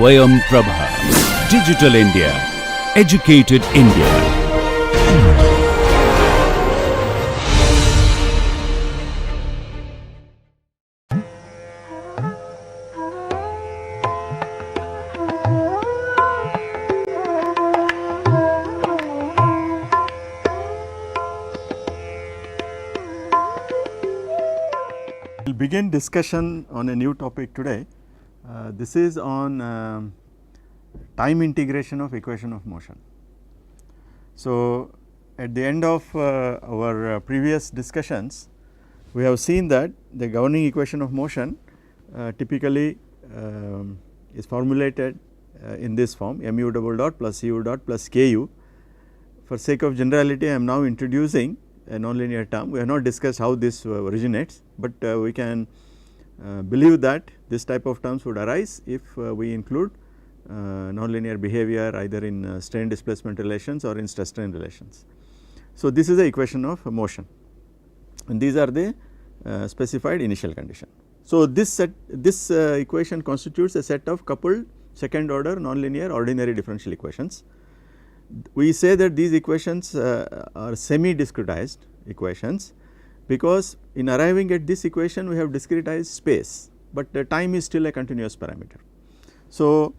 Swayam Prabha. Digital India. Educated India. We will begin discussion on a new topic today. This is on time integration of equation of motion. So, at the end of our previous discussions, we have seen that the governing equation of motion typically is formulated in this form mu double dot plus u dot plus ku. For sake of generality, I am now introducing a nonlinear term. We have not discussed how this originates, but we can believe that this type of terms would arise if we include nonlinear behavior either in strain displacement relations or in stress strain relations. So, this is the equation of motion and these are the specified initial condition. So, this equation constitutes a set of coupled second order nonlinear ordinary differential equations. We say that these equations are semi discretized equations because in arriving at this equation we have discretized space, but the time is still a continuous parameter. So,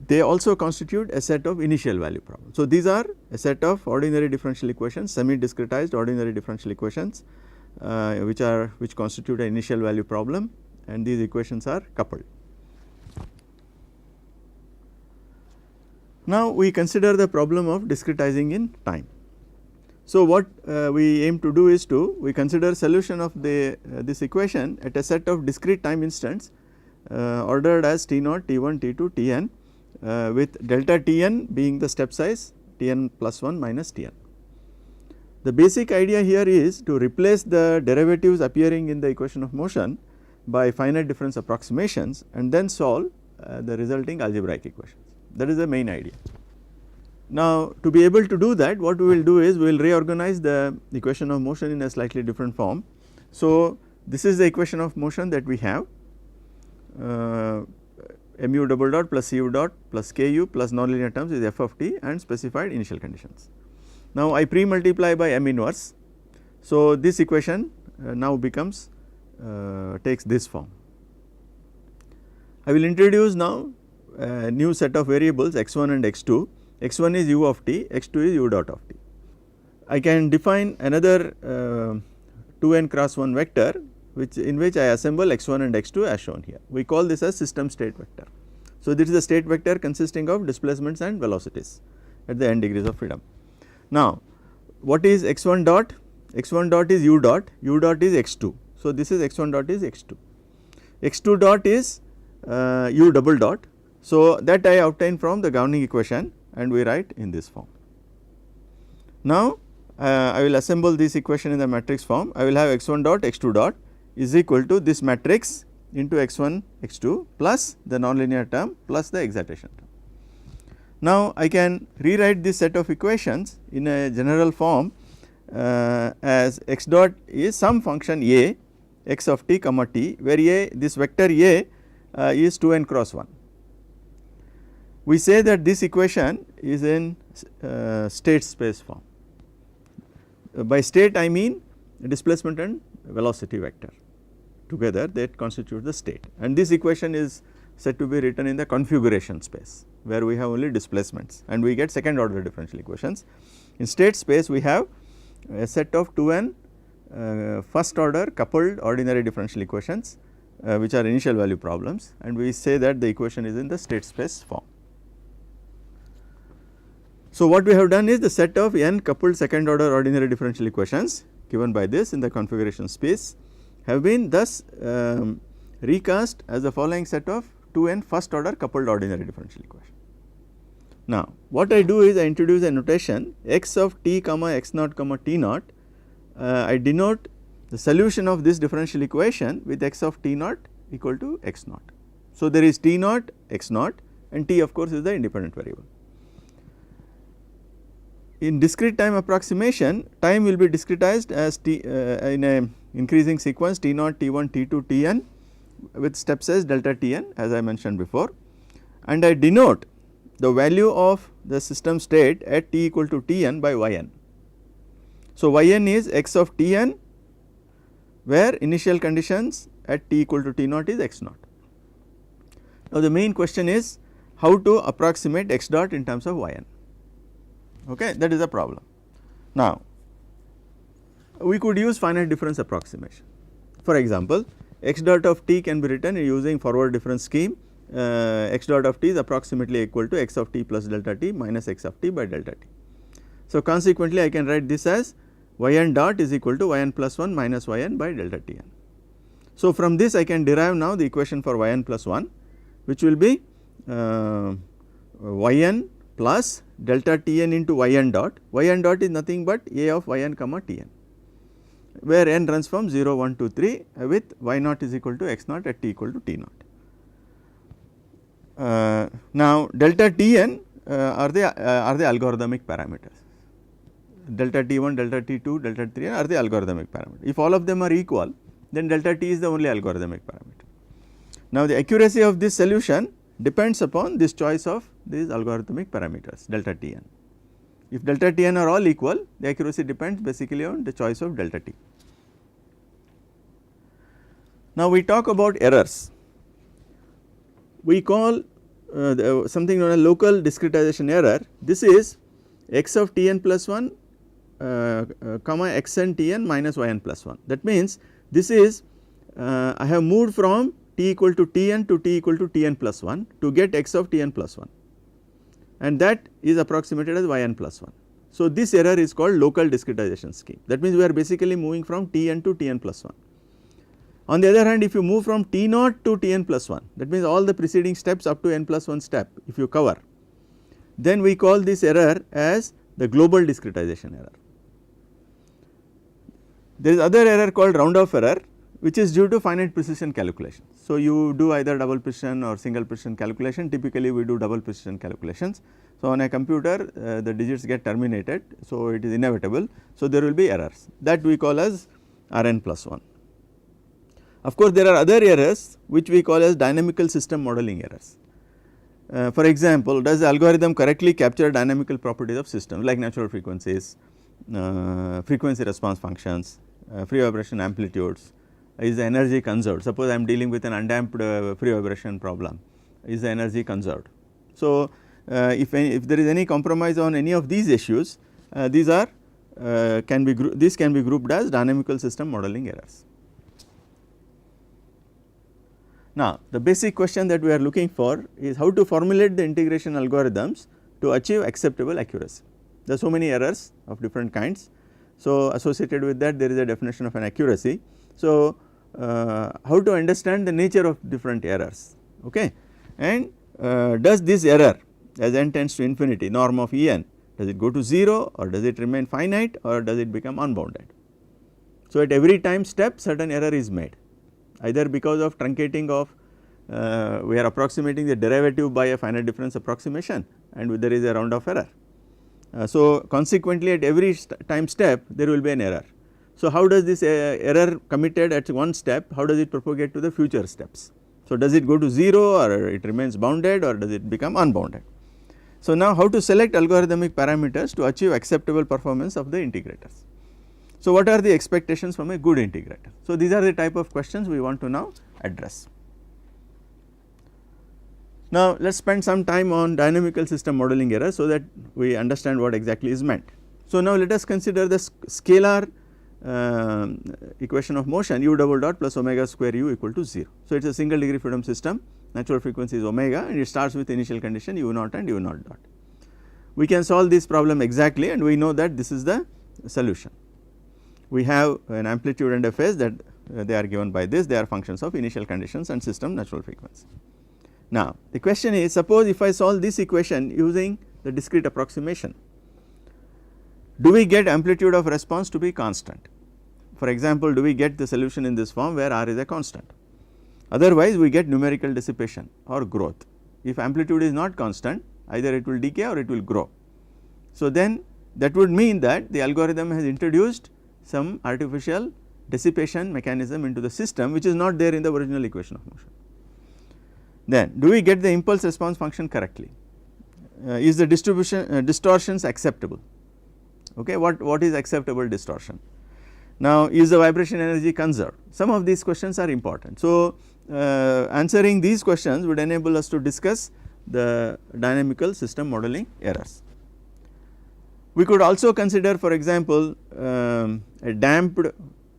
they also constitute a set of initial value problems. So, these are a set of ordinary differential equations, semi discretized ordinary differential equations which constitute an initial value problem, and these equations are coupled. Now, we consider the problem of discretizing in time. So, what we aim to do is we consider solution of this equation at a set of discrete time instants ordered as t0, t1, t2, tn with delta tn being the step size tn plus 1 minus tn. The basic idea here is to replace the derivatives appearing in the equation of motion by finite difference approximations and then solve the resulting algebraic equations. That is the main idea. Now, to be able to do that, what we will do is we will reorganize the equation of motion in a slightly different form. So, this is the equation of motion that we have mu double dot plus u dot plus ku plus nonlinear terms is f of t and specified initial conditions. Now, I pre multiply by m inverse. So, this equation now becomes takes this form. I will introduce now a new set of variables x1 and x2. x1 is u of t, x2 is u dot of t. I can define another 2n cross 1 vector in which I assemble x1 and x2 as shown here. We call this as system state vector. So, this is a state vector consisting of displacements and velocities at the n degrees of freedom. Now, what is x1 dot? x1 dot is u dot is x2. So, this is x1 dot is x2. x2 dot is u double dot. So, that I obtain from the governing equation and we write in this form. Now, I will assemble this equation in the matrix form. I will have x1 dot x2 dot is equal to this matrix into x1 x2 plus the nonlinear term plus the excitation term. Now, I can rewrite this set of equations in a general form as x dot is some function a x of t comma t, where a this vector a is 2n cross 1. We say that this equation is in state space form. By state I mean displacement and velocity vector together that constitute the state, and this equation is said to be written in the configuration space where we have only displacements and we get second order differential equations. In state space we have a set of 2n first order coupled ordinary differential equations which are initial value problems, and we say that the equation is in the state space form. So, what we have done is the set of n coupled second order ordinary differential equations given by this in the configuration space have been thus recast as the following set of 2n first order coupled ordinary differential equations. Now, what I do is I introduce a notation x of t comma x naught comma t naught. I denote the solution of this differential equation with x of t naught equal to x naught. So, there is t naught x naught and t of course is the independent variable. In discrete time approximation, time will be discretized as t in a increasing sequence t0, t1, t2, tn, with step size delta Tn as I mentioned before, and I denote the value of the system state at t equal to Tn by Yn. So, Yn is x of Tn, where initial conditions at t equal to T naught is x naught. Now, the main question is how to approximate x dot in terms of Yn, okay, that is a problem. Now, we could use finite difference approximation. For example, x dot of t can be written using forward difference scheme. X dot of t is approximately equal to x of t plus delta t minus x of t by delta t. So, consequently, I can write this as Yn dot is equal to Yn plus 1 minus Yn by delta Tn. So, from this I can derive now the equation for Yn plus 1, which will be Yn plus delta Tn into Yn dot. Yn dot is nothing but A of Yn comma Tn, where n runs from 0, 1, 2, 3 with y naught is equal to x naught at t equal to T naught. Now, delta Tn are the algorithmic parameters. Delta T1, delta T2, delta T3 are the algorithmic parameters. If all of them are equal, then delta T is the only algorithmic parameter. Now, the accuracy of this solution depends upon this choice of these algorithmic parameters delta Tn. If delta Tn are all equal, the accuracy depends basically on the choice of delta T. Now, we talk about errors. We call something known as local discretization error. This is x of Tn plus 1 comma xn Tn minus Yn plus 1. That means, this is I have moved from t equal to Tn to t equal to Tn plus 1 to get x of Tn plus 1, and that is approximated as Yn plus 1. So, this error is called local discretization scheme. That means, we are basically moving from Tn to Tn plus 1. On the other hand, if you move from T naught to Tn plus 1, that means all the preceding steps up to n plus 1 step if you cover, then we call this error as the global discretization error. There is other error called round off error, which is due to finite precision calculation. So, you do either double precision or single precision calculation. Typically, we do double precision calculations. So, on a computer the digits get terminated, so it is inevitable. So, there will be errors that we call as Rn plus 1. Of course, there are other errors which we call as dynamical system modeling errors. For example, does the algorithm correctly capture dynamical properties of systems like natural frequencies, frequency response functions, free vibration amplitudes, is the energy conserved. Suppose I am dealing with an undamped free vibration problem, is the energy conserved. So, if there is any compromise on any of these issues, these are can be grouped as dynamical system modeling errors. Now, the basic question that we are looking for is how to formulate the integration algorithms to achieve acceptable accuracy. There are so many errors of different kinds. So, associated with that there is a definition of an accuracy. So, how to understand the nature of different errors, okay? And does this error as n tends to infinity, norm of En, does it go to 0 or does it remain finite or does it become unbounded? So, at every time step certain error is made, either because of truncating of we are approximating the derivative by a finite difference approximation and there is a round off error. So, consequently at every time step there will be an error. So, how does this error committed at one step, how does it propagate to the future steps? So, does it go to 0 or it remains bounded or does it become unbounded? So, now how to select algorithmic parameters to achieve acceptable performance of the integrators? So, what are the expectations from a good integrator? So, these are the type of questions we want to now address. Now, let us spend some time on dynamical system modeling error, so that we understand what exactly is meant. So, now let us consider the scalar equation of motion u double dot plus omega square u equal to 0. So, it is a single degree freedom system, natural frequency is omega and it starts with initial condition u naught and u naught dot. We can solve this problem exactly and we know that this is the solution. We have an amplitude and a phase that they are given by this, they are functions of initial conditions and system natural frequency. Now, the question is, suppose if I solve this equation using the discrete approximation, do we get amplitude of response to be constant? For example, do we get the solution in this form where R is a constant? Otherwise, we get numerical dissipation or growth. If amplitude is not constant, either it will decay or it will grow. So, then that would mean that the algorithm has introduced some artificial dissipation mechanism into the system which is not there in the original equation of motion. Then do we get the impulse response function correctly? Is the distribution distortions acceptable? Okay, what is acceptable distortion? Now is the vibration energy conserved? Some of these questions are important. So answering these questions would enable us to discuss the dynamical system modeling errors. We could also consider, for example, a damped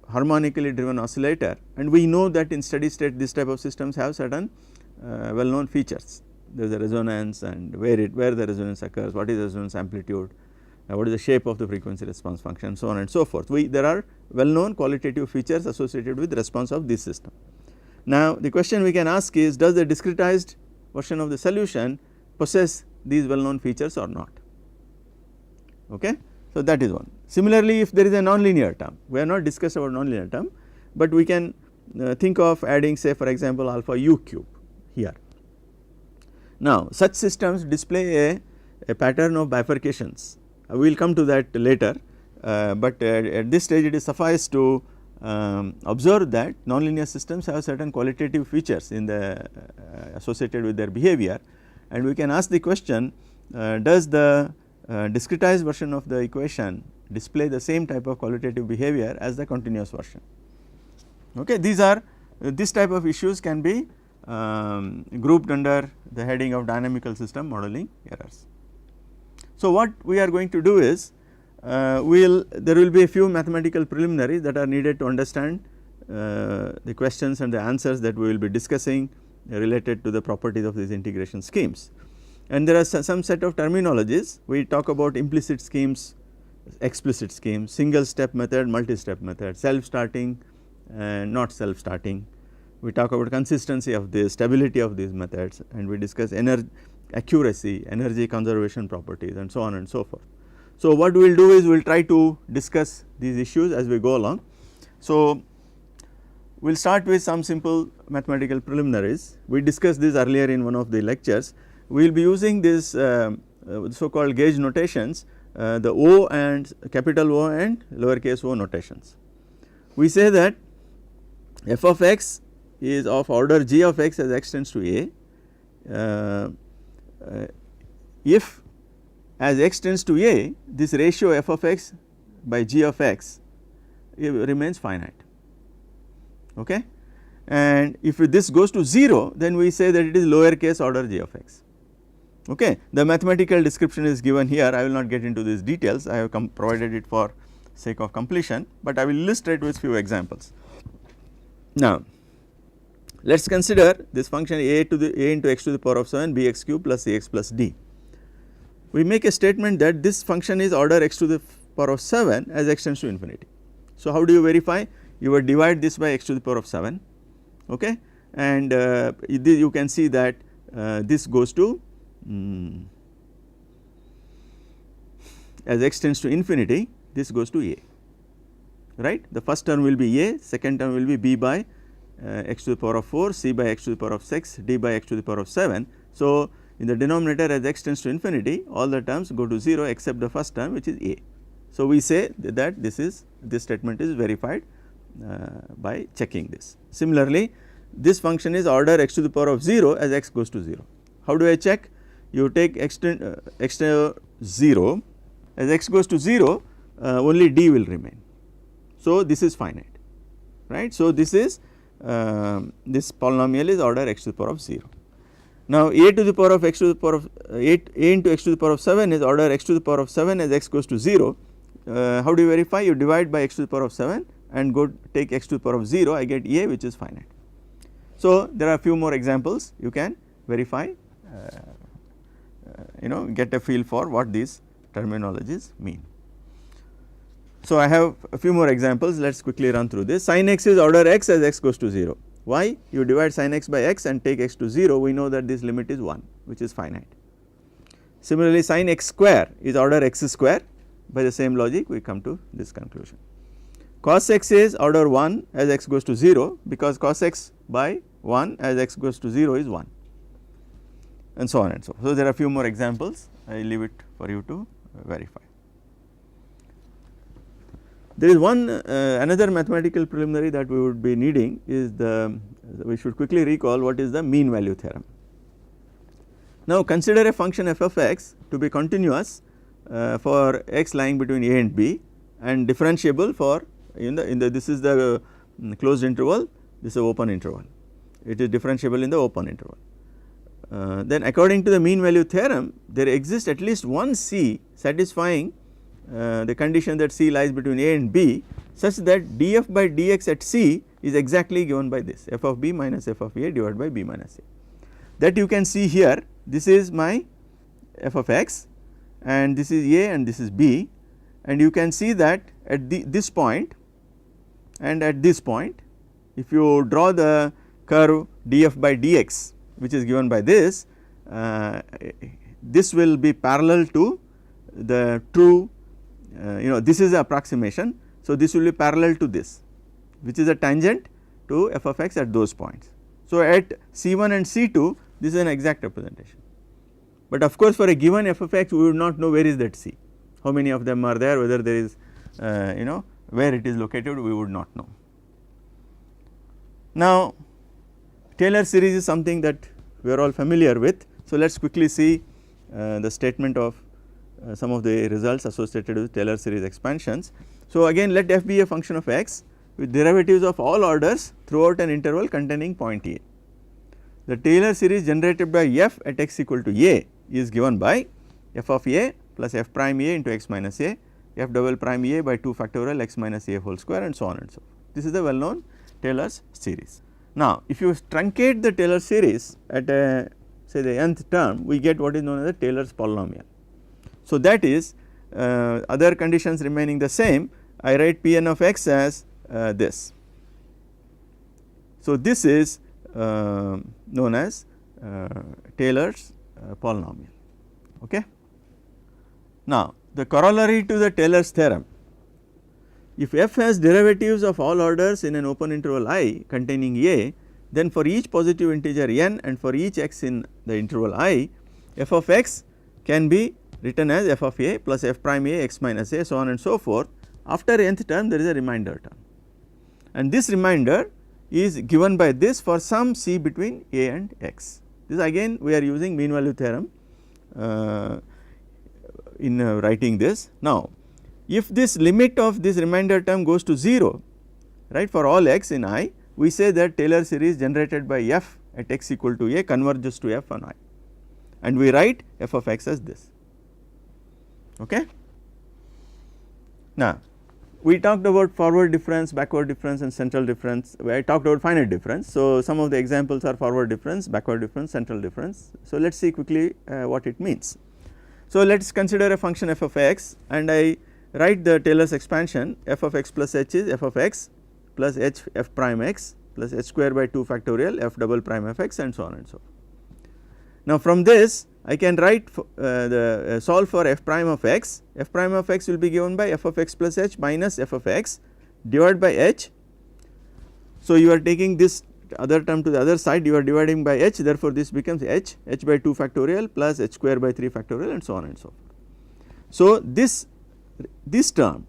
harmonically driven oscillator, and we know that in steady state this type of systems have certain well known features. There is a resonance and where the resonance occurs, what is the resonance amplitude, what is the shape of the frequency response function, so on and so forth. There are well known qualitative features associated with the response of this system. Now the question we can ask is, does the discretized version of the solution possess these well known features or not? Okay. So that is one. Similarly, if there is a nonlinear term, we have not discussed about nonlinear term, but we can think of adding, say for example, alpha u cube here. Now such systems display a pattern of bifurcations. We will come to that later, but at this stage it is suffice to observe that nonlinear systems have certain qualitative features in the associated with their behavior, and we can ask the question, does the discretized version of the equation display the same type of qualitative behavior as the continuous version. Okay. This type of issues can be grouped under the heading of dynamical system modeling errors. So what we are going to do is, there will be a few mathematical preliminaries that are needed to understand the questions and the answers that we will be discussing related to the properties of these integration schemes. And there are some set of terminologies. We talk about implicit schemes, explicit schemes, single step method, multi step method, self starting and not self starting. We talk about consistency of this, stability of these methods, and we discuss accuracy, energy conservation properties, and so on and so forth. So what we will do is we will try to discuss these issues as we go along. So we will start with some simple mathematical preliminaries. We discussed this earlier in one of the lectures. We will be using this so called gauge notations, the O and capital O and lowercase o notations. We say that f of x is of order g of x as x tends to a, if as x tends to a, this ratio f of x by g of x remains finite. Okay. And if this goes to 0, then we say that it is lower case order g of x. Okay. The mathematical description is given here. I will not get into these details, I have provided it for sake of completion, but I will illustrate with few examples. Now let us consider this function a into x to the power of 7 bx cube plus ax plus d. We make a statement that this function is order x to the power of 7 as x tends to infinity. So how do you verify? You will divide this by x to the power of 7, okay, and you can see that this goes to as x tends to infinity, this goes to a, right. The first term will be a, second term will be b by x to the power of 4, c by x to the power of 6, d by x to the power of 7. So in the denominator as x tends to infinity, all the terms go to 0 except the first term, which is a. So we say that this statement is verified by checking this. Similarly, this function is order x to the power of 0 as x goes to 0. How do I check? You take x to 0, as x goes to 0, only d will remain. So this is finite, right. So this is this polynomial is order x to the power of 0. Now a to the power of x to the power of a into x to the power of 7 is order x to the power of 7 as x goes to 0. How do you verify? You divide by x to the power of 7 and go take x to the power of 0, I get a, which is finite. So there are a few more examples you can verify, get a feel for what these terminologies mean. So I have a few more examples, let us quickly run through this. Sin x is order x as x goes to 0. Why? You divide sin x by x and take x to 0, we know that this limit is 1, which is finite. Similarly, sin x square is order x square. By the same logic we come to this conclusion. Cos x is order 1 as x goes to 0, because cos x by 1 as x goes to 0 is 1, and so on and so forth. So there are a few more examples, I leave it for you to verify. There is one another mathematical preliminary that we would be needing is we should quickly recall what is the mean value theorem. Now consider a function f of x to be continuous for x lying between a and b and differentiable for this is the closed interval, this is open interval, it is differentiable in the open interval. Then according to the mean value theorem there exists at least one c satisfying the condition that c lies between a and b such that df by dx at c is exactly given by this f of b minus f of a divided by b minus a. That you can see here, this is my f of x and this is a and this is b, and you can see that at this point and at this point if you draw the curve df by dx which is given by this, this will be parallel to the true this is the approximation. So, this will be parallel to this which is a tangent to f of x at those points. So, at C1 and C2 this is an exact representation, but of course for a given f of x we would not know where is that c, how many of them are there, whether there is where it is located we would not know. Now Taylor series is something that we are all familiar with. So, let us quickly see the statement of some of the results associated with Taylor series expansions. So, again let f be a function of x with derivatives of all orders throughout an interval containing point a. The Taylor series generated by f at x equal to a is given by f of a plus f prime a into x minus a, f double prime a by 2 factorial x minus a whole square and so on and so forth. This is the well known Taylor's series. Now, if you truncate the Taylor series at say the nth term, we get what is known as the Taylor's polynomial. So, that is other conditions remaining the same, I write Pn of x as this. So, this is known as Taylor's polynomial. Okay. Now, the corollary to the Taylor's theorem, if f has derivatives of all orders in an open interval I containing a, then for each positive integer n and for each x in the interval I, f of x can be written as f of a plus f prime a x minus a so on and so forth. After nth term there is a remainder term, and this remainder is given by this for some c between a and x. This again we are using mean value theorem in writing this. Now, if this limit of this remainder term goes to 0, right, for all x in I, we say that Taylor series generated by f at x equal to a converges to f on I, and we write f of x as this. Okay. Now, we talked about forward difference, backward difference and central difference. I talked about finite difference. So, some of the examples are forward difference, backward difference, central difference. So, let us see quickly what it means. So, let us consider a function f of x, and I write the Taylor's expansion f of x plus h is f of x plus h f prime x plus h square by 2 factorial f double prime f x and so on and so forth. Now, from this I can write solve for f prime of x will be given by f of x plus h minus f of x divided by h. So, you are taking this other term to the other side, you are dividing by h, therefore, this becomes h by 2 factorial plus h square by 3 factorial and so on and so forth. So, this term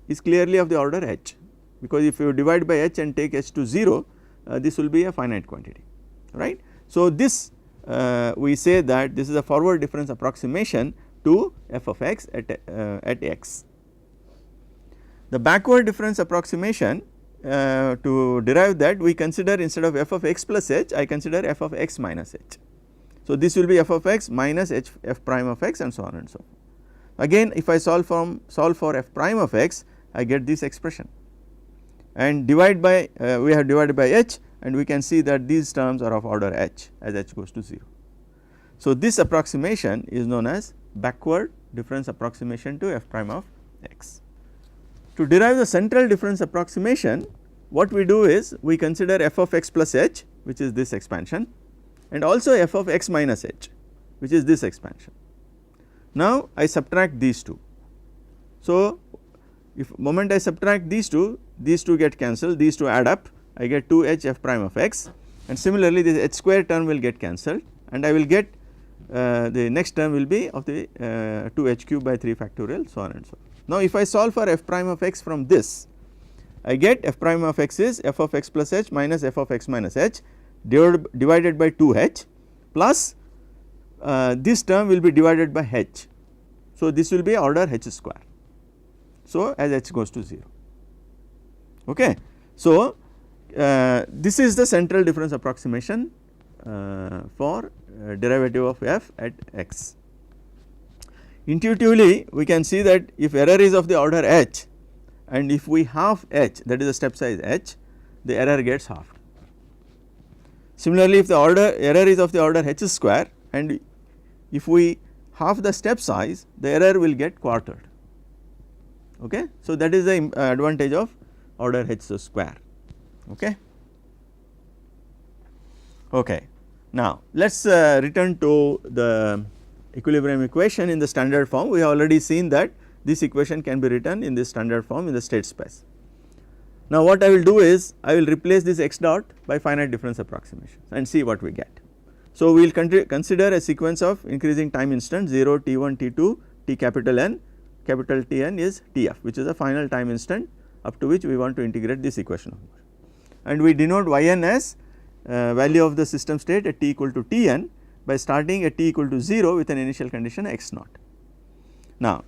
is clearly of the order h, because if you divide by h and take h to 0, this will be a finite quantity, right. So, this we say that this is a forward difference approximation to f of x at x. The backward difference approximation, to derive that we consider instead of f of x plus h, I consider f of x minus h. So, this will be f of x minus h f prime of x and so on and so forth. Again, if I solve for f prime of x, I get this expression, and divide by we have divided by h, and we can see that these terms are of order h as h goes to 0. So, this approximation is known as backward difference approximation to f prime of x. To derive the central difference approximation, what we do is we consider f of x plus h, which is this expansion, and also f of x minus h, which is this expansion. Now, I subtract these two. So, if moment I subtract these two get cancelled, these two add up, I get 2h f prime of x, and similarly this h square term will get cancelled, and I will get the next term will be of the 2h cube by 3 factorial so on and so forth. Now if I solve for f prime of x from this, I get f prime of x is f of x plus h minus f of x minus h divided by 2 h plus this term will be divided by h. So this will be order h square. So as h goes to 0. Okay. So this is the central difference approximation for derivative of f at x. Intuitively we can see that if error is of the order h and if we half h, that is the step size h, the error gets halved. Similarly if the error is of the order h square and if we half the step size, the error will get quartered. Okay. So that is the advantage of order h square. Okay. Okay. Now let us return to the equilibrium equation in the standard form. We have already seen that this equation can be written in this standard form in the state space. Now what I will do is I will replace this x dot by finite difference approximation and see what we get. So we will consider a sequence of increasing time instant 0, t1, t2, t capital N, capital Tn is tf, which is a final time instant up to which we want to integrate this equation of motion. And we denote yn as value of the system state at t equal to Tn by starting at t equal to 0 with an initial condition x naught. Now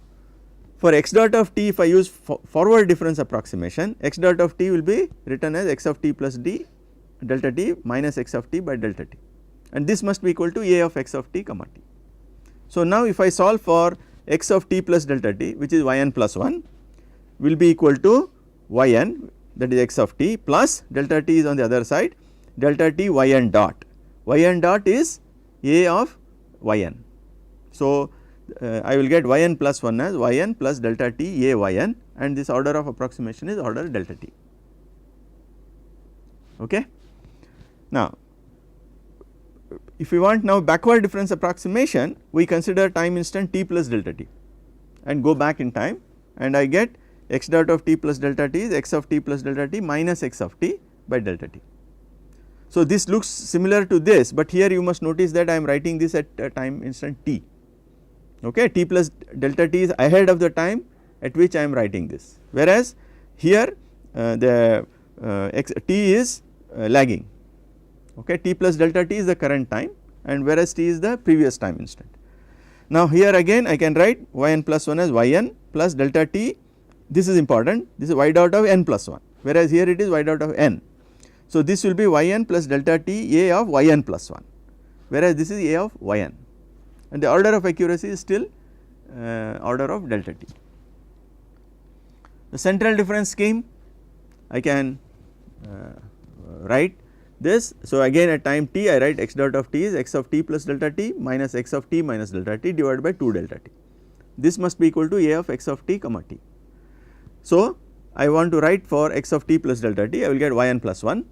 for x dot of t, if I use forward difference approximation, x dot of t will be written as x of t plus d delta t minus x of t by delta t, and this must be equal to a of x of t comma t. So now if I solve for x of t plus delta t, which is yn plus 1, will be equal to yn, that is x of t, plus delta t is on the other side, delta t yn dot. Yn dot is a of yn. So I will get yn plus 1 as yn plus delta t a yn, and this order of approximation is order delta t. Okay. Now if we want now backward difference approximation, we consider time instant t plus delta t and go back in time, and I get x dot of t plus delta t is x of t plus delta t minus x of t by delta t. So this looks similar to this, but here you must notice that I am writing this at time instant t. Okay, t plus delta t is ahead of the time at which I am writing this, whereas here the t is lagging. Okay, t plus delta t is the current time, and whereas t is the previous time instant. Now here again I can write yn plus 1 as yn plus delta t, this is important, this is y dot of n plus 1, whereas here it is y dot of n. So this will be yn plus delta t a of yn plus 1, whereas this is a of yn, and the order of accuracy is still order of delta t. The central difference scheme I can write this. So again at time t I write x dot of t is x of t plus delta t minus x of t minus delta t divided by 2 delta t. This must be equal to a of x of t comma t. So I want to write for x of t plus delta t, I will get yn plus 1,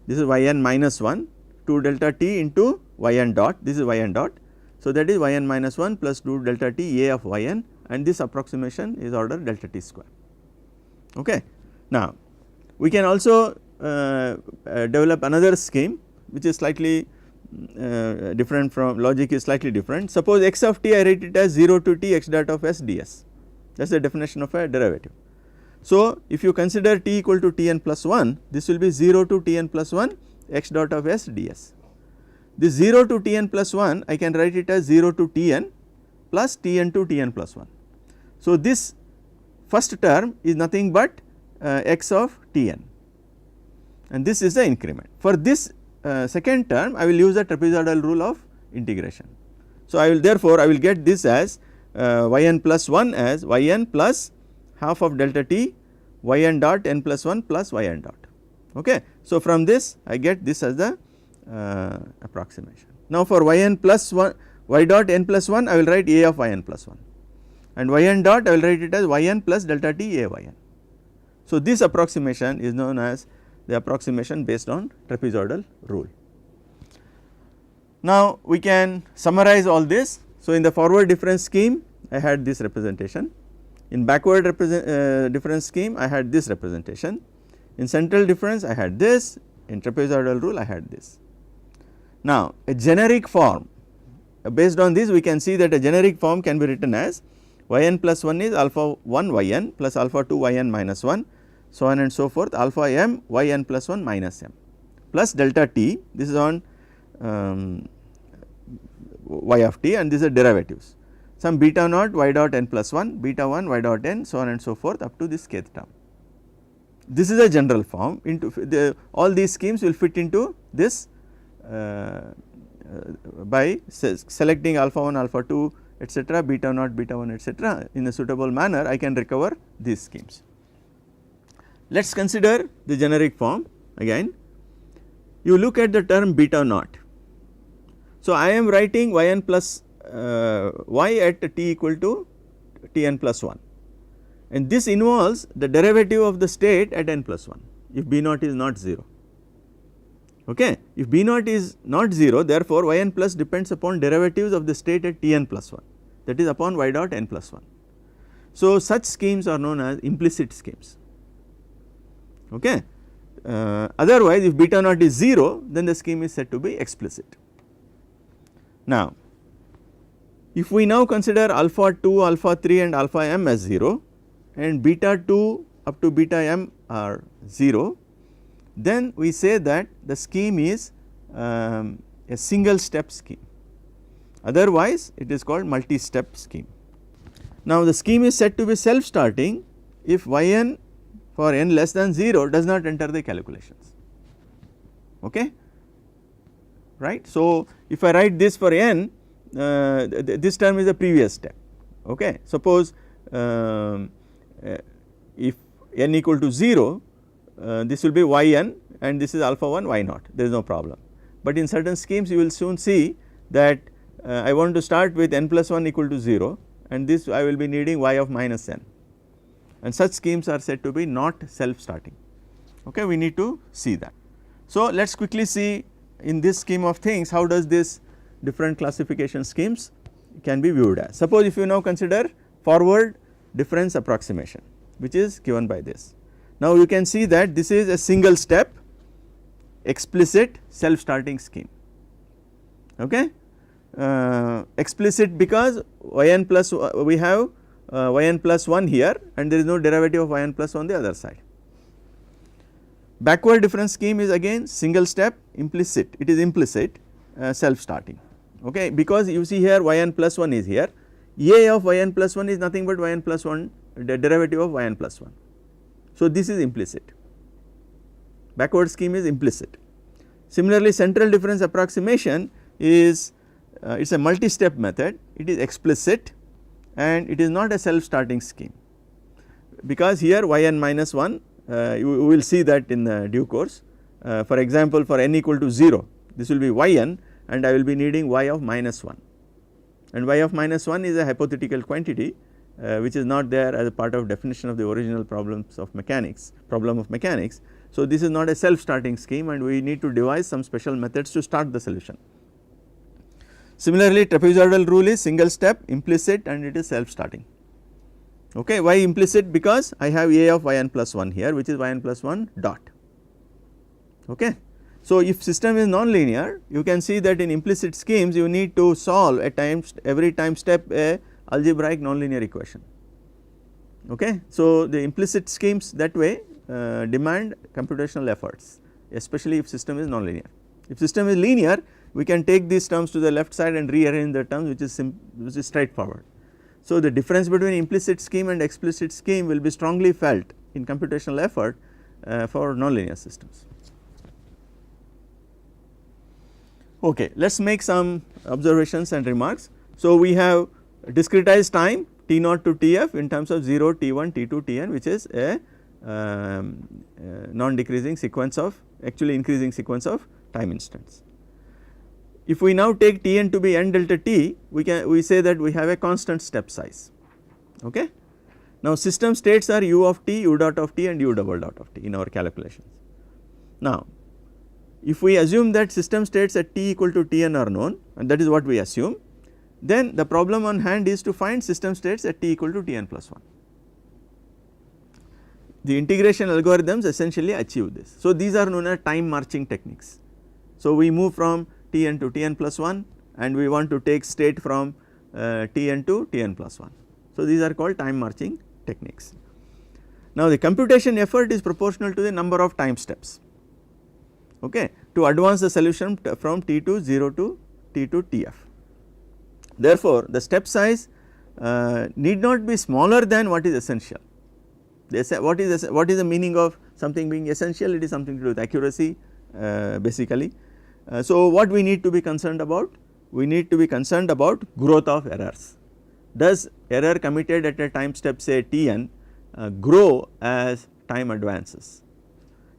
this is yn minus 1, 2 delta t into yn dot, this is yn dot. So that is yn minus 1 plus 2 delta t a of yn, and this approximation is order delta t square. Okay. Now we can also develop another scheme which is slightly different from logic, is slightly different. Suppose x of t I write it as 0 to t x dot of s ds, that is the definition of a derivative. So if you consider t equal to Tn plus 1, this will be 0 to Tn plus 1 x dot of s ds. This 0 to Tn plus 1 I can write it as 0 to Tn plus Tn to Tn plus 1. So this first term is nothing but x of Tn, and this is the increment. For this second term I will use the trapezoidal rule of integration. So I will therefore I will get this as yn plus 1 as yn plus half of delta t yn dot n plus 1 plus yn dot. Okay. So from this I get this as the approximation. Now for yn plus 1 y dot n plus 1 I will write a of yn plus 1, and yn dot I will write it as yn plus delta t a yn. So this approximation is known as the approximation based on trapezoidal rule. Now we can summarize all this. So in the forward difference scheme I had this representation, in backward difference scheme I had this representation, in central difference I had this, in trapezoidal rule I had this. Now a generic form, based on this we can see that a generic form can be written as yn plus 1 is alpha 1 yn plus alpha 2 yn minus 1, so on and so forth, alpha m yn plus 1 minus m plus delta t, this is on y of t, and these are derivatives, some beta naught y dot n plus 1, beta 1 y dot n, so on and so forth up to this kth term. This is a general form. Into all these schemes will fit into this by selecting alpha 1, alpha 2 etc., beta naught, beta 1 etc. in a suitable manner. I can recover these schemes. Let us consider the generic form again. You look at the term beta naught. So, I am writing yn plus y at t equal to tn plus 1, and this involves the derivative of the state at n plus 1 if b naught is not 0. Okay. If b naught is not 0, therefore, yn plus depends upon derivatives of the state at tn plus 1, that is upon y dot n plus 1. So, such schemes are known as implicit schemes. Okay. Otherwise, if beta naught is 0, then the scheme is said to be explicit. Now, if we now consider alpha 2, alpha 3 and alpha m as 0 and beta 2 up to beta m are 0, then we say that the scheme is a single step scheme, otherwise it is called multi-step scheme. Now, the scheme is said to be self starting if yn for n less than 0 does not enter the calculations, okay, right. So, if I write this for n, this term is the previous step, okay. Suppose if n equal to 0, this will be yn and this is alpha 1 y naught, there is no problem. But in certain schemes you will soon see that I want to start with n plus 1 equal to 0 and this I will be needing y of minus n, and such schemes are said to be not self starting, okay. We need to see that. So, let us quickly see in this scheme of things how does this different classification schemes can be viewed as. Suppose if you now consider forward difference approximation, which is given by this. Now, you can see that this is a single step explicit self starting scheme, okay. Explicit because yn plus we have yn plus 1 here and there is no derivative of yn plus 1 on the other side. Backward difference scheme is again single step implicit, it is implicit self starting, okay, because you see here yn plus 1 is here, a of yn plus 1 is nothing but yn plus 1, the derivative of yn plus 1. So, this is implicit, backward scheme is implicit. Similarly, central difference approximation is it is a multi step method, it is explicit and it is not a self starting scheme, because here yn minus 1 you will see that in the due course. For example, for n equal to 0 this will be yn and I will be needing y of minus 1, and y of minus 1 is a hypothetical quantity which is not there as a part of definition of the original problems of mechanics, problem of mechanics. So, this is not a self starting scheme and we need to devise some special methods to start the solution. Similarly, trapezoidal rule is single step implicit and it is self starting, okay. Why implicit? Because I have a of yn plus 1 here which is yn plus 1 dot, okay. So, if system is non-linear, you can see that in implicit schemes you need to solve at times every time step a algebraic nonlinear equation, okay. So, the implicit schemes that way demand computational efforts, especially if system is non-linear. If system is linear, we can take these terms to the left side and rearrange the terms which is straightforward. So, the difference between implicit scheme and explicit scheme will be strongly felt in computational effort for nonlinear systems. Okay, let us make some observations and remarks. So, we have discretized time t naught to tf in terms of 0, t1, t2, tn, which is a non decreasing sequence of actually increasing sequence of time instants. If we now take Tn to be n delta t, we say that we have a constant step size, okay. Now, system states are u of t, u dot of t and u double dot of t in our calculations. Now, if we assume that system states at t equal to Tn are known, and that is what we assume, then the problem on hand is to find system states at t equal to Tn plus 1. The integration algorithms essentially achieve this. So, these are known as time marching techniques. So, we move from Tn to Tn plus 1 and we want to take state from Tn to Tn plus 1. So, these are called time marching techniques. Now, the computation effort is proportional to the number of time steps, okay, to advance the solution from T to 0 to T to Tf. Therefore, the step size need not be smaller than what is essential. What is the meaning of something being essential? It is something to do with accuracy basically. So, what we need to be concerned about? We need to be concerned about growth of errors. Does error committed at a time step say Tn grow as time advances?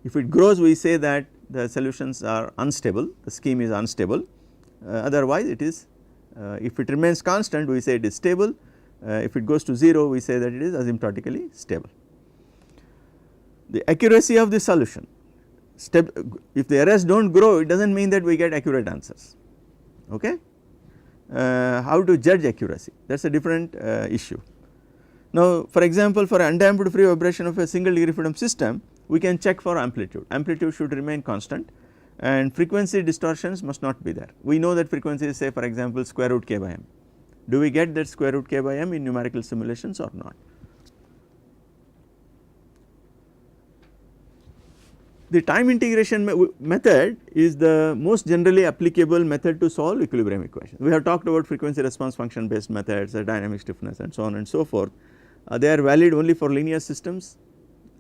If it grows, we say that the solutions are unstable, the scheme is unstable, otherwise it is, if it remains constant, we say it is stable, if it goes to 0, we say that it is asymptotically stable. The accuracy of the solution, if the errors do not grow, it does not mean that we get accurate answers, okay. How to judge accuracy, that is a different issue. Now, for example, for undamped free vibration of a single degree freedom system, we can check for amplitude. Amplitude should remain constant and frequency distortions must not be there. We know that frequency is, say for example, square root k by m. Do we get that square root k by m in numerical simulations or not? The time integration method is the most generally applicable method to solve equilibrium equations. We have talked about frequency response function based methods, dynamic stiffness and so on and so forth. They are valid only for linear systems,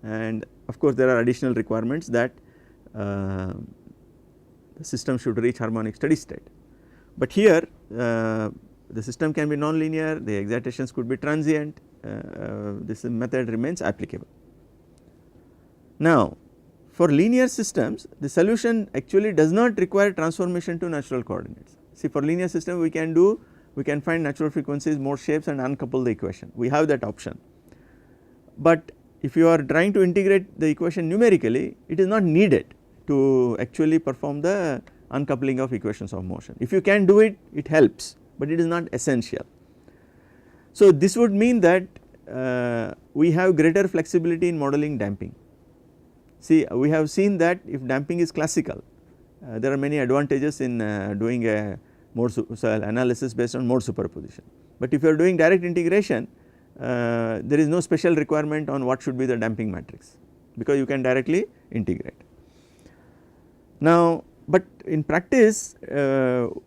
and of course, there are additional requirements that the system should reach harmonic steady state. But here the system can be nonlinear, the excitations could be transient, this method remains applicable. Now, for linear systems, the solution actually does not require transformation to natural coordinates. See, for linear system we can find natural frequencies, mode shapes and uncouple the equation, we have that option. But if you are trying to integrate the equation numerically, it is not needed to actually perform the uncoupling of equations of motion. If you can do it, it helps, but it is not essential. So, this would mean that we have greater flexibility in modeling damping. See, we have seen that if damping is classical, there are many advantages in doing a mode analysis based on mode superposition. But if you are doing direct integration, there is no special requirement on what should be the damping matrix, because you can directly integrate. Now, but in practice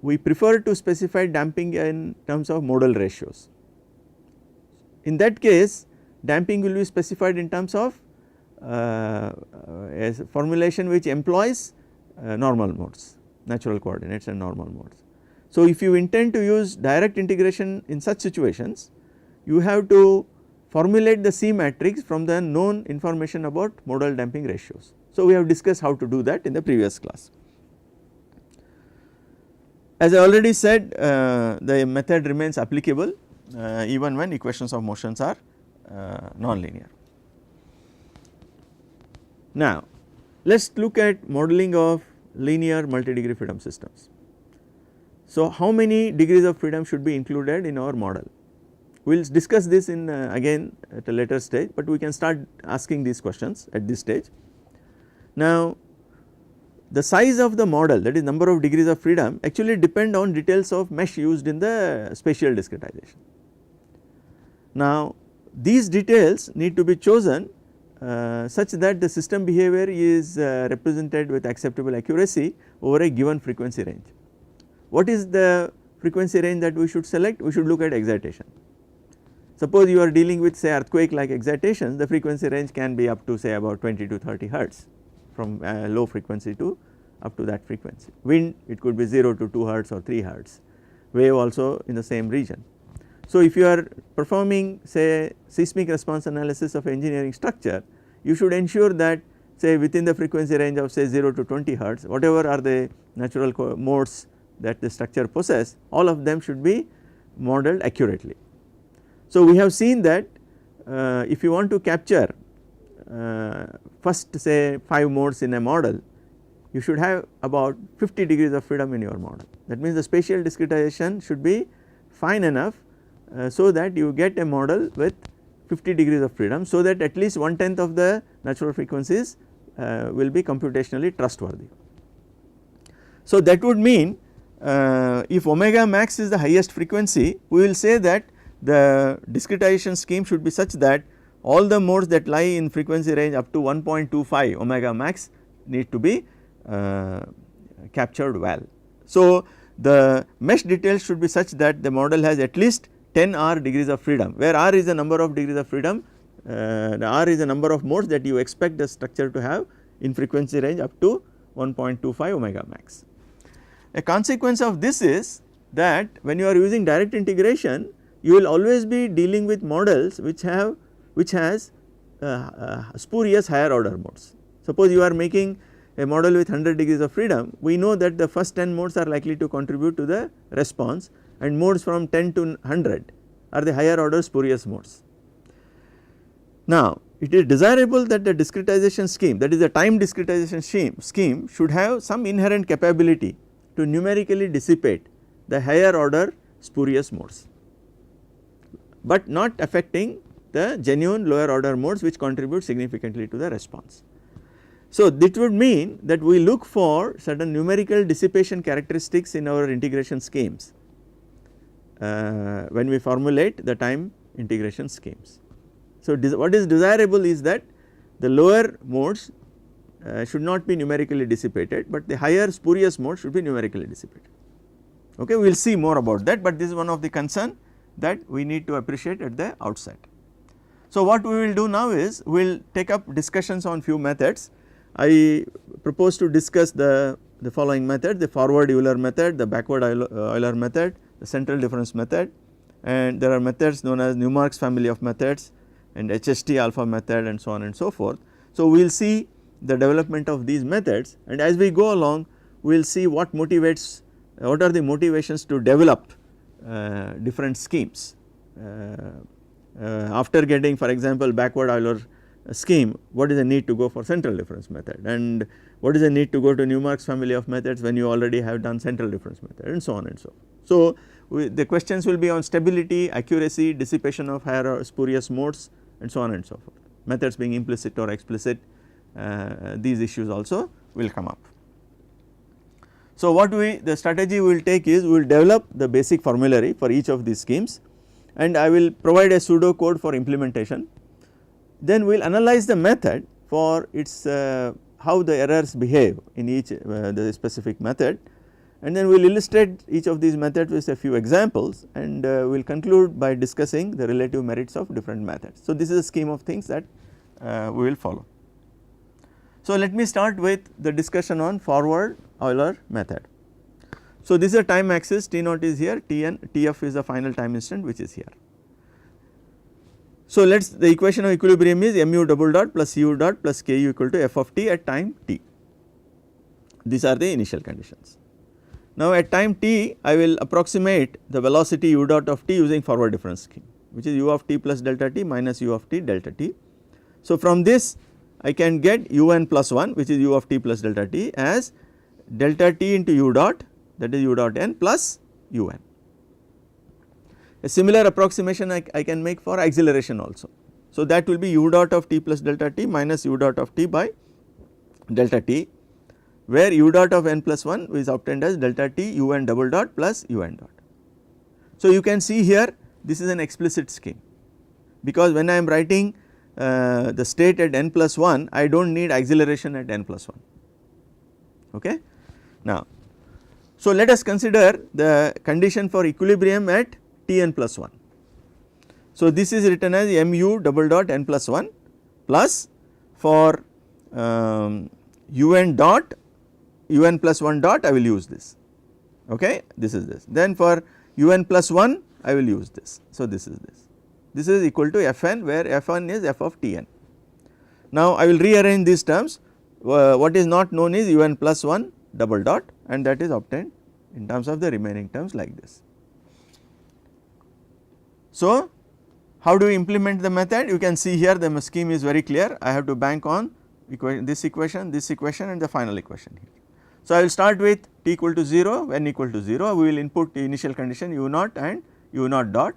we prefer to specify damping in terms of modal ratios. In that case, damping will be specified in terms of a formulation which employs normal modes, natural coordinates and normal modes. So, if you intend to use direct integration in such situations, you have to formulate the C matrix from the known information about modal damping ratios. So, we have discussed how to do that in the previous class. As I already said, the method remains applicable even when equations of motions are nonlinear. Now, let us look at modeling of linear multi-degree freedom systems. So, how many degrees of freedom should be included in our model? We will discuss this in again at a later stage, but we can start asking these questions at this stage. Now, the size of the model, that is number of degrees of freedom, actually depend on details of mesh used in the spatial discretization. Now, these details need to be chosen such that the system behavior is represented with acceptable accuracy over a given frequency range. What is the frequency range that we should select? We should look at excitation. Suppose you are dealing with say earthquake like excitations, the frequency range can be up to say about 20 to 30 hertz from low frequency to up to that frequency. Wind, it could be 0 to 2 hertz or 3 hertz, wave also in the same region. So, if you are performing say seismic response analysis of engineering structure, you should ensure that say within the frequency range of say 0 to 20 hertz, whatever are the natural modes that the structure possess, all of them should be modeled accurately. So, we have seen that if you want to capture first say 5 modes in a model, you should have about 50 degrees of freedom in your model. That means the spatial discretization should be fine enough so that you get a model with 50 degrees of freedom, so that at least 1/10 of the natural frequencies will be computationally trustworthy. So, that would mean if omega max is the highest frequency, we will say that the discretization scheme should be such that all the modes that lie in frequency range up to 1.25 omega max need to be captured well. So, the mesh details should be such that the model has at least 10 R degrees of freedom, where R is the number of degrees of freedom, the R is the number of modes that you expect the structure to have in frequency range up to 1.25 omega max. A consequence of this is that when you are using direct integration, you will always be dealing with models which has spurious higher order modes. Suppose you are making a model with 100 degrees of freedom, we know that the first 10 modes are likely to contribute to the response, and modes from 10 to 100 are the higher order spurious modes. Now, it is desirable that the discretization scheme, that is the time discretization scheme should have some inherent capability to numerically dissipate the higher order spurious modes, but not affecting the genuine lower order modes which contribute significantly to the response. So, this would mean that we look for certain numerical dissipation characteristics in our integration schemes when we formulate the time integration schemes. So, what is desirable is that the lower modes should not be numerically dissipated, but the higher spurious mode should be numerically dissipated. Okay, we will see more about that, but this is one of the concern that we need to appreciate at the outset. So, what we will do now is we will take up discussions on few methods. I propose to discuss the following method: the forward Euler method, the backward Euler method, the central difference method, and there are methods known as Newmark's family of methods and HST alpha method and so on and so forth. So, we will see the development of these methods, and as we go along we will see what motivates, what are the motivations to develop different schemes. After getting, for example, backward Euler scheme, what is the need to go for central difference method, and what is the need to go to Newmark's family of methods when you already have done central difference method, and so on and so forth. So, the questions will be on stability, accuracy, dissipation of higher spurious modes, and so on and so forth. Methods being implicit or explicit, these issues also will come up. So, what the strategy we will take is we will develop the basic formulary for each of these schemes, and I will provide a pseudo code for implementation. Then we will analyze the method for its how the errors behave in each the specific method, and then we will illustrate each of these methods with a few examples, and we will conclude by discussing the relative merits of different methods. So, this is a scheme of things that we will follow. So, let me start with the discussion on forward Euler method. So, this is a time axis, T naught is here, Tn, Tf is the final time instant which is here. So, let us, the equation of equilibrium is mu double dot plus u dot plus ku equal to f of t at time t. These are the initial conditions. Now, at time t I will approximate the velocity u dot of t using forward difference scheme, which is u of t plus delta t minus u of t delta t. So, from this I can get un plus 1, which is u of t plus delta t, as delta t into u dot, that is u dot n plus un. A similar approximation I can make for acceleration also. So, that will be u dot of t plus delta t minus u dot of t by delta t, where u dot of n plus 1 is obtained as delta t un double dot plus un dot. So, you can see here this is an explicit scheme, because when I am writing the state at n plus 1, I do not need acceleration at n plus 1. Okay. Now, so let us consider the condition for equilibrium at Tn plus 1. So, this is written as mu double dot n plus 1 plus for un dot, un plus 1 dot I will use this, okay, this is this. Then for un plus 1 I will use this. So, this is this. This is equal to Fn, where Fn is f of Tn. Now, I will rearrange these terms. What is not known is un plus 1 double dot, and that is obtained in terms of the remaining terms like this. So, how do we implement the method? You can see here the scheme is very clear. I have to bank on this equation and the final equation here. So, I will start with t equal to 0, n equal to 0, we will input the initial condition u naught and u naught dot.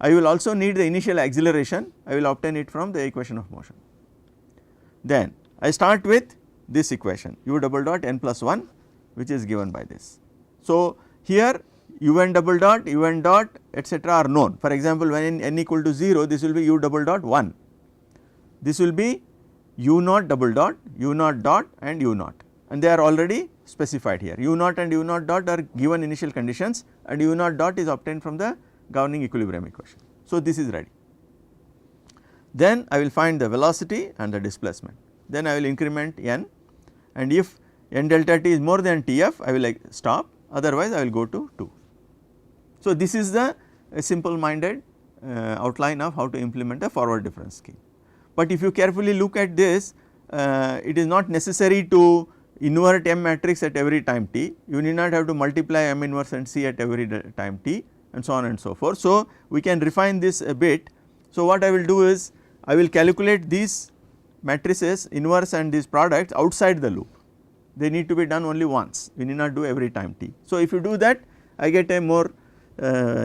I will also need the initial acceleration, I will obtain it from the equation of motion. Then I start with this equation u double dot n plus 1, which is given by this. So, here un double dot etc. are known. For example, when in n equal to 0 this will be u double dot 1, this will be u naught double dot, u naught dot and u naught, and they are already specified here. U naught and u naught dot are given initial conditions and u naught dot is obtained from the governing equilibrium equation. So, this is ready. Then I will find the velocity and the displacement, then I will increment n, and if n delta t is more than Tf I will like stop, otherwise I will go to 2. So, this is the simple minded outline of how to implement a forward difference scheme. But if you carefully look at this, it is not necessary to invert M matrix at every time t, you need not have to multiply M inverse and C at every time t and so on and so forth. So, we can refine this a bit. So, what I will do is I will calculate these matrices inverse and these products outside the loop, they need to be done only once, we need not do every time t. So, if you do that I get a more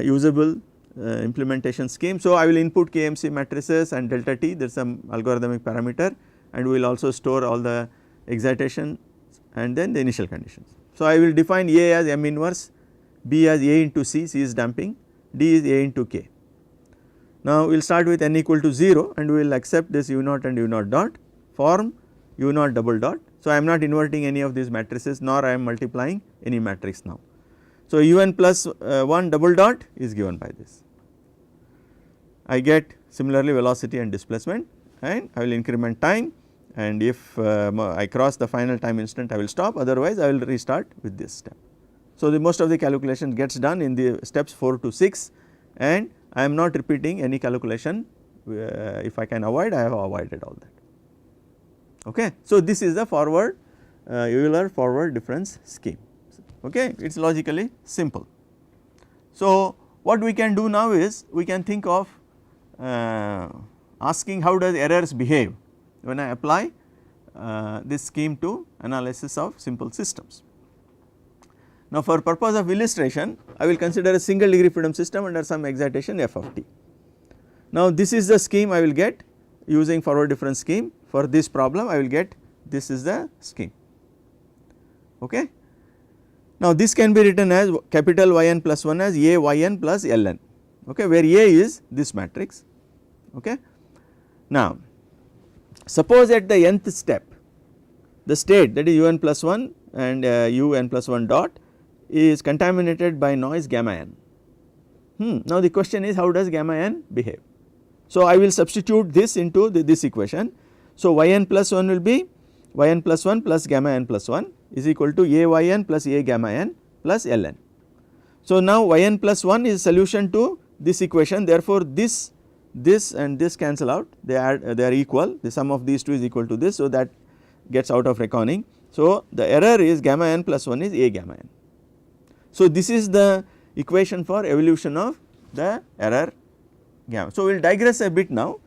usable implementation scheme. So, I will input KMC matrices and delta t, there is some algorithmic parameter, and we will also store all the excitation and then the initial conditions. So, I will define A as M inverse, B as A into C, C is damping, D is A into K. Now, we will start with n equal to 0 and we will accept this u naught and u naught dot, form u naught double dot. So, I am not inverting any of these matrices nor I am multiplying any matrix now. So, un plus 1 double dot is given by this. I get similarly velocity and displacement, and I will increment time, and if I cross the final time instant I will stop, otherwise I will restart with this step. So, the most of the calculation gets done in the steps 4 to 6, and I am not repeating any calculation, if I can avoid I have avoided all that. Okay. So, this is the forward Euler forward difference scheme. Okay. It is logically simple. So, what we can do now is we can think of asking how does errors behave when I apply this scheme to analysis of simple systems. Now, for purpose of illustration I will consider a single degree freedom system under some excitation f of t. Now, this is the scheme I will get using forward difference scheme. For this problem I will get this is the scheme. Okay. Now, this can be written as capital Y n plus 1 as A y n plus L n, okay, where A is this matrix. Okay. Now, suppose at the nth step the state, that is u n plus 1 and u n plus 1 dot, is contaminated by noise gamma n. Now, the question is how does gamma n behave. So, I will substitute this into this equation. So, y n plus 1 will be y n plus 1 plus gamma n plus 1 is equal to A y n plus A gamma n plus L n. So, now y n plus 1 is solution to this equation, therefore, this and this cancel out, they are equal, the sum of these two is equal to this. So, that gets out of reckoning. So, the error is gamma n plus 1 is A gamma n. So, this is the equation for evolution of the error gamma. So, we will digress a bit now,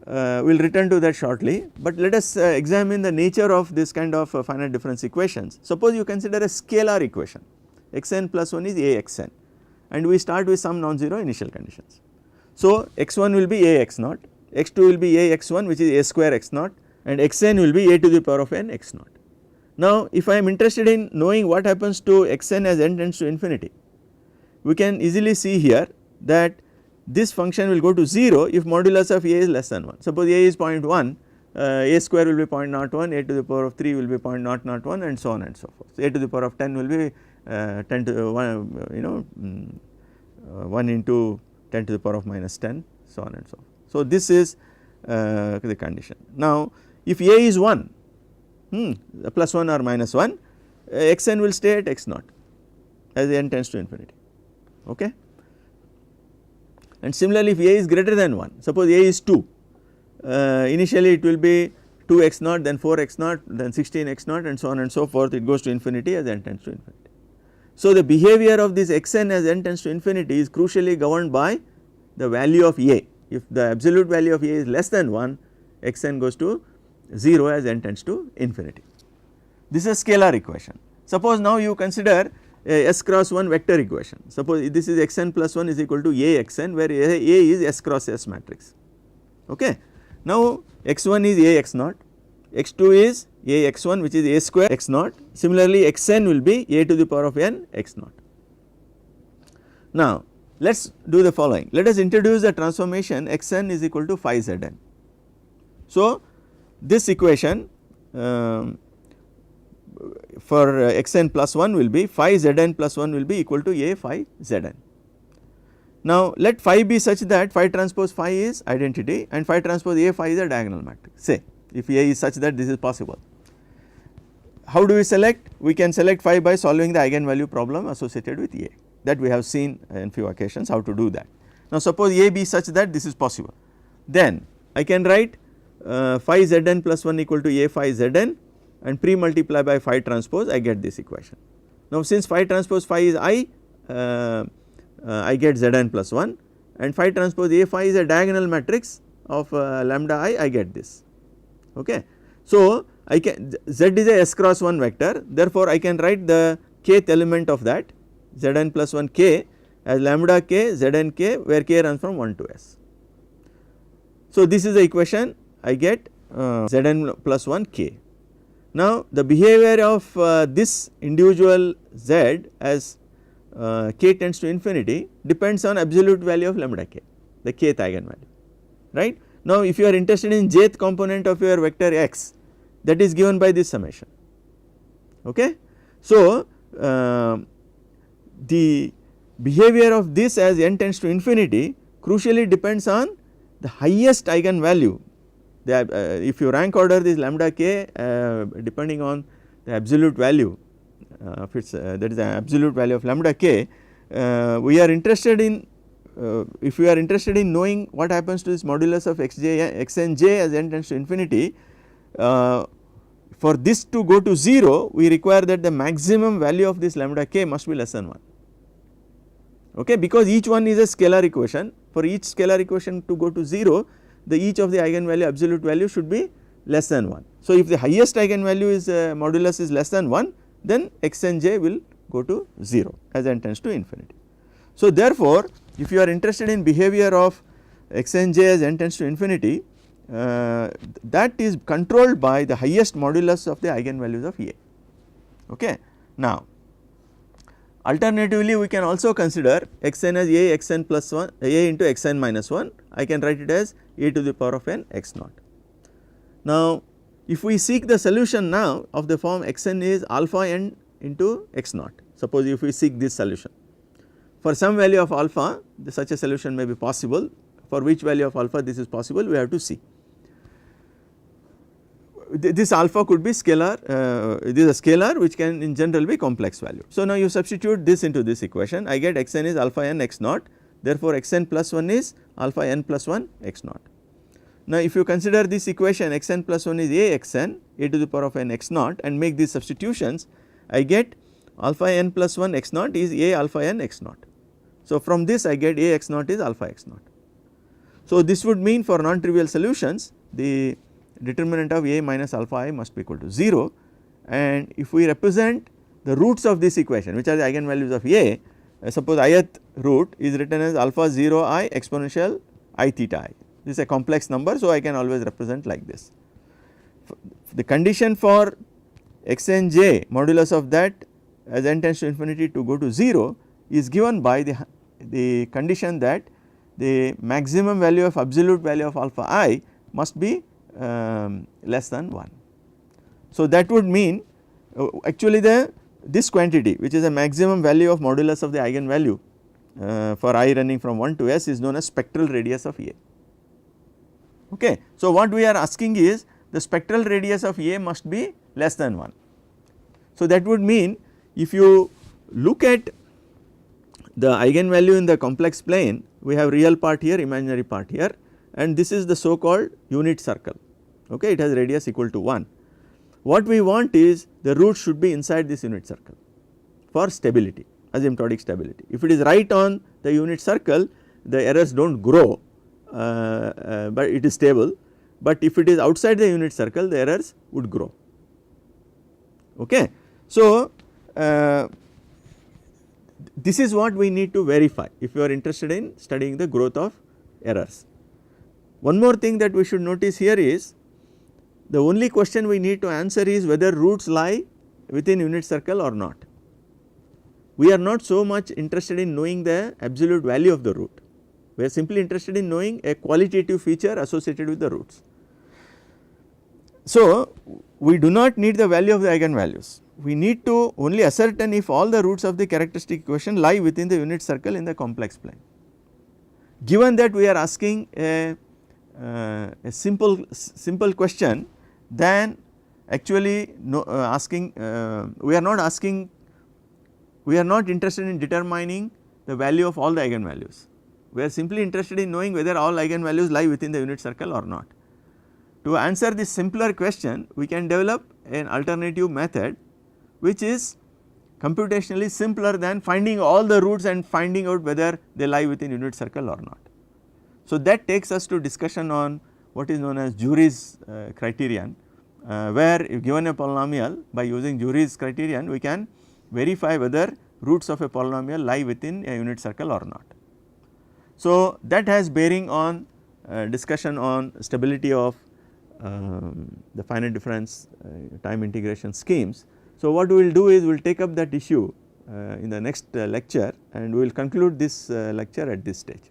we will return to that shortly, but let us examine the nature of this kind of finite difference equations. Suppose you consider a scalar equation, x n plus 1 is A x n, and we start with some non-zero initial conditions. So, x 1 will be A x naught, x 2 will be A x 1 which is A square x naught, and x n will be A to the power of n x naught. Now, if I am interested in knowing what happens to x n as n tends to infinity, we can easily see here that this function will go to 0 if modulus of A is less than 1. Suppose A is 0.1, A square will be 0.01, A to the power of 3 will be 0.001 and so on and so forth. So, A to the power of 10 will be 10 to 1 1 into 10 to the power of minus 10, so on and so forth. So, this is the condition. Now, if A is 1, plus 1 or minus 1, x n will stay at x naught as n tends to infinity. Okay. And similarly, if A is greater than 1, suppose A is 2, initially it will be 2 x naught, then 4 x naught, then 16 x naught and so on and so forth, it goes to infinity as n tends to infinity. So, the behavior of this x n as n tends to infinity is crucially governed by the value of A. If the absolute value of A is less than 1, x n goes to 0 as n tends to infinity. This is a scalar equation. Suppose now you consider a S cross 1 vector equation. Suppose this is x n plus 1 is equal to A x n, where A is S cross S matrix. Okay. Now, x 1 is A x naught, x 2 is A x 1 which is A square x naught. Similarly, x n will be A to the power of n x naught. Now let us do the following, let us introduce the transformation xn is equal to phi zn. So this equation for xn plus 1 will be phi zn plus 1 will be equal to a phi zn. Now let phi be such that phi transpose phi is identity and phi transpose a phi is a diagonal matrix, say if a is such that this is possible. How do we select? We can select phi by solving the eigenvalue problem associated with a, that we have seen in few occasions how to do that. Now suppose a be such that this is possible, then I can write phi zn plus 1 equal to a phi zn and pre multiply by phi transpose, I get this equation. Now since phi transpose phi is I get Zn plus 1 and phi transpose a phi is a diagonal matrix of lambda I get this. Okay. So I can, Z is a S cross 1 vector, therefore I can write the kth element of that Zn plus 1 k as lambda k Zn k, where k runs from 1 to S. So this is the equation, I get Zn plus 1 k. Now the behavior of this individual Z as k tends to infinity depends on absolute value of lambda k, the kth eigenvalue, right. Now if you are interested in jth component of your vector x, that is given by this summation, okay. So the behavior of this as n tends to infinity crucially depends on the highest eigenvalue. If you rank order this lambda k depending on the absolute value of its that is the absolute value of lambda k, we are interested in if we are interested in knowing what happens to this modulus of xn j as n tends to infinity, for this to go to 0 we require that the maximum value of this lambda k must be less than 1, okay, because each one is a scalar equation. For each scalar equation to go to 0, the each of the eigenvalue absolute value should be less than 1. So if the highest eigenvalue is modulus is less than 1, then xn j will go to 0 as n tends to infinity. So therefore if you are interested in behavior of xn j as n tends to infinity, that is controlled by the highest modulus of the eigenvalues of A, okay. Now alternatively we can also consider xn as a xn plus 1 a into xn minus 1, I can write it as a to the power of n x naught. Now if we seek the solution now of the form xn is alpha n into x naught, suppose if we seek this solution for some value of alpha, such a solution may be possible, for which value of alpha this is possible we have to see. This alpha could be scalar, this is a scalar which can in general be complex value. So now you substitute this into this equation, I get xn is alpha n x naught, therefore xn plus 1 is alpha n plus 1 x naught. Now if you consider this equation xn plus 1 is a xn a to the power of n x naught and make these substitutions, I get alpha n plus 1 x naught is a alpha n x naught. So from this I get a x naught is alpha x naught. So this would mean for non-trivial solutions the determinant of a minus alpha I must be equal to 0, and if we represent the roots of this equation which are the eigenvalues of a, suppose ith root is written as alpha 0 I exponential I theta I, this is a complex number, so I can always represent like this. The condition for xn j modulus of that as n tends to infinity to go to 0 is given by the condition that the maximum value of absolute value of alpha I must be less than 1. So that would mean actually this quantity which is a maximum value of modulus of the eigenvalue for I running from 1 to S is known as spectral radius of A, okay. So what we are asking is the spectral radius of A must be less than 1. So that would mean if you look at the eigenvalue in the complex plane, we have real part here, imaginary part here, and this is the so called unit circle, okay, it has radius equal to 1. What we want is the root should be inside this unit circle for stability, asymptotic stability. If it is right on the unit circle, the errors do not grow, but it is stable, but if it is outside the unit circle the errors would grow, okay. So this is what we need to verify if you are interested in studying the growth of errors. One more thing that we should notice here is the only question we need to answer is whether roots lie within unit circle or not. we are not so much interested in knowing the absolute value of the root, we are simply interested in knowing a qualitative feature associated with the roots. So, we do not need the value of the eigenvalues, we need to only ascertain if all the roots of the characteristic equation lie within the unit circle in the complex plane. Given that we are asking a simple question, then actually we are not interested in determining the value of all the eigenvalues, we are simply interested in knowing whether all eigenvalues lie within the unit circle or not. To answer this simpler question, we can develop an alternative method which is computationally simpler than finding all the roots and finding out whether they lie within unit circle or not. So, that takes us to discussion on what is known as Jury's criterion, where if given a polynomial, by using Jury's criterion we can verify whether roots of a polynomial lie within a unit circle or not. So, that has bearing on discussion on stability of the finite difference time integration schemes. So, what we will do is we will take up that issue in the next lecture, and we will conclude this lecture at this stage.